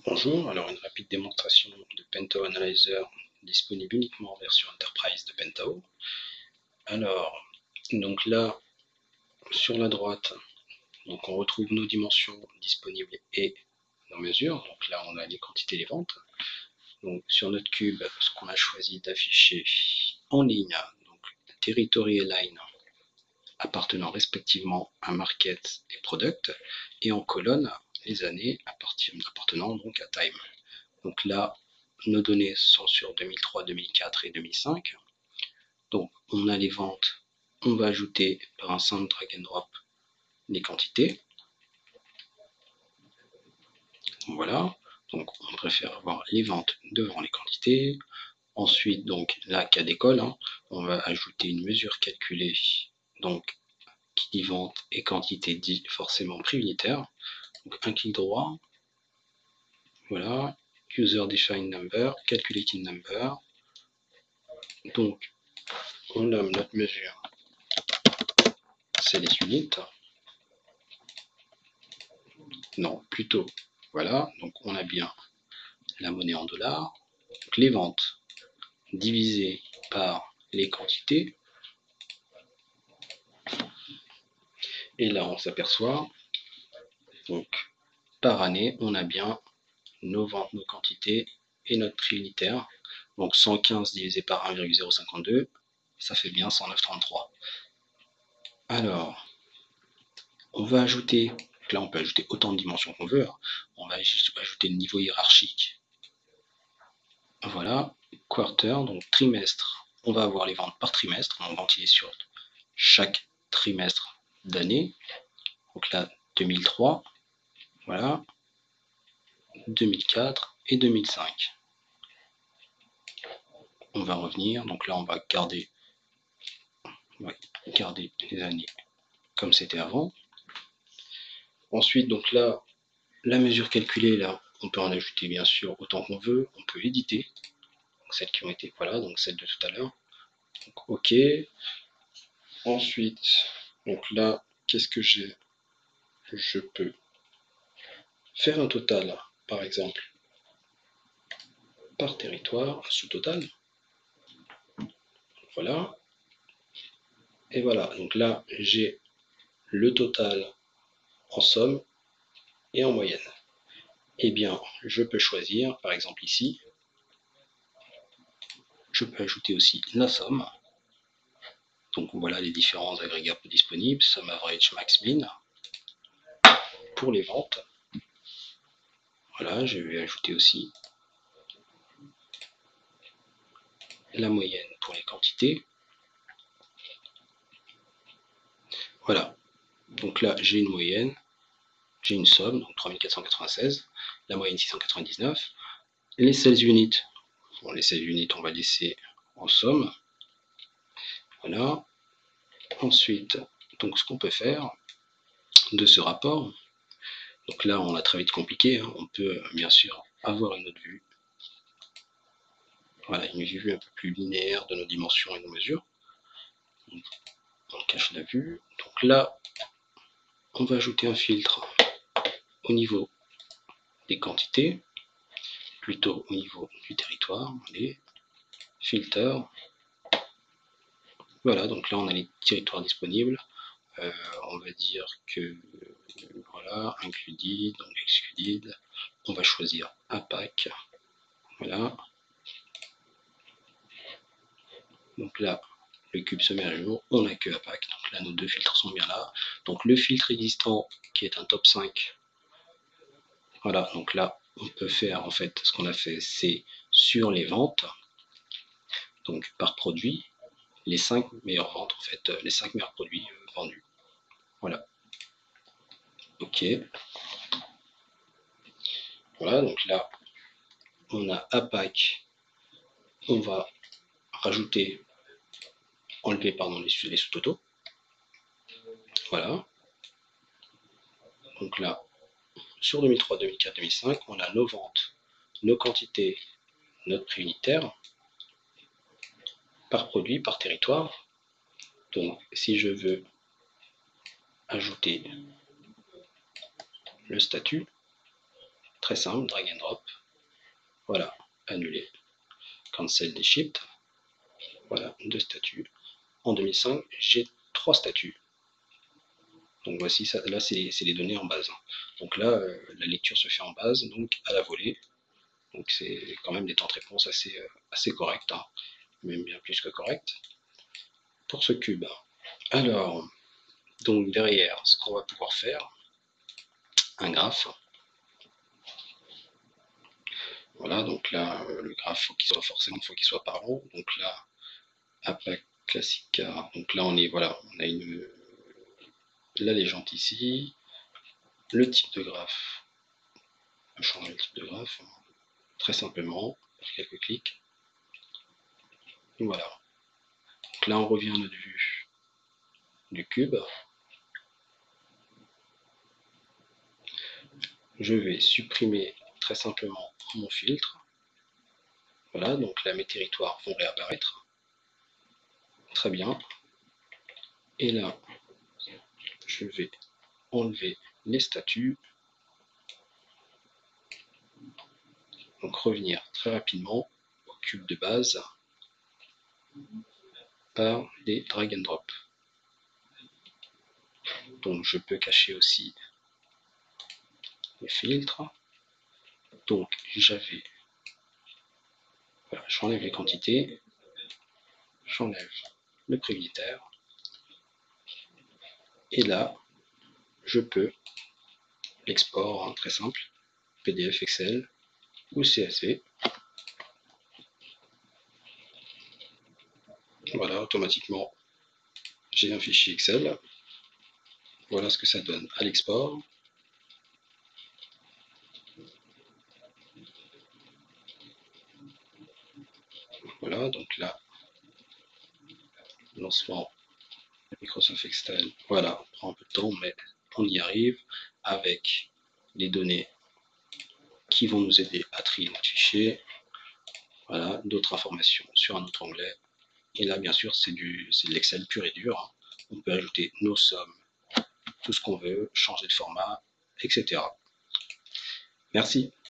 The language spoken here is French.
Bonjour, alors une rapide démonstration de Pentao Analyzer disponible uniquement en version Enterprise de Pentao. Alors, donc là, sur la droite, donc on retrouve nos dimensions disponibles et nos mesures. Donc là, on a les quantités et les ventes. Donc sur notre cube, ce qu'on a choisi d'afficher en ligne, donc Territory et Line appartenant respectivement à Market et Product, et en colonne, les années appartenant donc à Time. Donc là, nos données sont sur 2003, 2004 et 2005. Donc on a les ventes, on va ajouter par un simple drag and drop les quantités. Voilà, donc on préfère avoir les ventes devant les quantités. Ensuite, donc là, cas d'école, on va ajouter une mesure calculée, donc qui dit vente et quantité dit forcément prix unitaire. Donc un clic droit, voilà, user defined number, calculated number. Donc on nomme notre mesure, c'est les unités. Non, plutôt, voilà, donc on a bien la monnaie en dollars, donc les ventes divisées par les quantités, et là on s'aperçoit, donc par année, on a bien nos ventes, nos quantités et notre prix unitaire, donc 115 divisé par 1,052, ça fait bien 109,33. Alors, on va ajouter, là on peut ajouter autant de dimensions qu'on veut, on va ajouter le niveau hiérarchique. Voilà, quarter, donc trimestre, on va avoir les ventes par trimestre, on va utiliser sur chaque trimestre d'année. Donc là, 2003, voilà, 2004 et 2005. On va revenir, donc là on va garder les années comme c'était avant. Ensuite, donc là, la mesure calculée, là, on peut en ajouter bien sûr autant qu'on veut, on peut éditer. Donc celles qui ont été, voilà, donc celles de tout à l'heure. Donc OK. Ensuite, donc là, qu'est-ce que j'ai? Je peux faire un total, par exemple, par territoire, sous-total. Voilà. Et voilà, donc là, j'ai le total en somme et en moyenne. Eh bien, je peux choisir, par exemple ici, je peux ajouter aussi la somme. Donc voilà les différents agrégats disponibles, sum average, max min, pour les ventes. Voilà, je vais ajouter aussi la moyenne pour les quantités. Voilà, donc là j'ai une moyenne, j'ai une somme, donc 3496, la moyenne 699. Les sales units, bon, les sales units on va laisser en somme. Voilà. Ensuite, donc ce qu'on peut faire de ce rapport, donc là on a très vite compliqué, on peut bien sûr avoir une autre vue. Voilà, une vue un peu plus linéaire de nos dimensions et nos mesures. On cache la vue. Donc là, on va ajouter un filtre au niveau des quantités, plutôt au niveau du territoire, les filters. Voilà, donc là on a les territoires disponibles. On va dire que voilà, included, donc excluded. On va choisir APAC. Voilà. Donc là, le cube se met à jour, on n'a que APAC. Donc là, nos deux filtres sont bien là. Donc le filtre existant, qui est un top 5, voilà, donc là, on peut faire, en fait, ce qu'on a fait, c'est sur les ventes, donc par produit, les 5 meilleures ventes, en fait, les 5 meilleurs produits vendus. Voilà. OK. Voilà, donc là, on a APAC, on va rajouter, enlever, pardon, les sous-totaux. Voilà. Donc là, sur 2003, 2004, 2005, on a nos ventes, nos quantités, notre prix unitaire, par produit, par territoire. Donc, si je veux ajouter le statut, Très simple, drag and drop. Voilà, annuler. Cancel des shipped. Voilà, 2 statuts. En 2005, j'ai 3 statuts. Donc voici ça, là c'est les données en base. Donc là, la lecture se fait en base, donc à la volée. Donc c'est quand même des temps de réponse assez corrects, hein, même bien plus que corrects, pour ce cube. Alors, donc derrière, ce qu'on va pouvoir faire, un graphe. Voilà, donc là, le graphe, faut qu'il soit forcément, faut qu'il soit parlant. Donc là, APAC Classica, donc là on est, voilà, on a la légende ici, le type de graphe, on va changer le type de graphe, très simplement, par quelques clics. Voilà. Donc là on revient à notre vue du cube. Je vais supprimer très simplement mon filtre. Voilà, donc là mes territoires vont réapparaître. Très bien. Et là, je vais enlever les statuts. Donc revenir très rapidement au cube de base par des drag and drop. Donc je peux cacher aussi les filtres. Donc j'avais, voilà, j'enlève les quantités, j'enlève le prioritaire, et là je peux l'export, hein, très simple, PDF, Excel ou CSV. Voilà, automatiquement j'ai un fichier Excel. Voilà ce que ça donne à l'export. Voilà, donc là, lancement Microsoft Excel, voilà, on prend un peu de temps, mais on y arrive avec les données qui vont nous aider à trier notre fichier. Voilà, d'autres informations sur un autre onglet. Et là, bien sûr, c'est de l'Excel pur et dur, hein. On peut ajouter nos sommes, tout ce qu'on veut, changer de format, etc. Merci.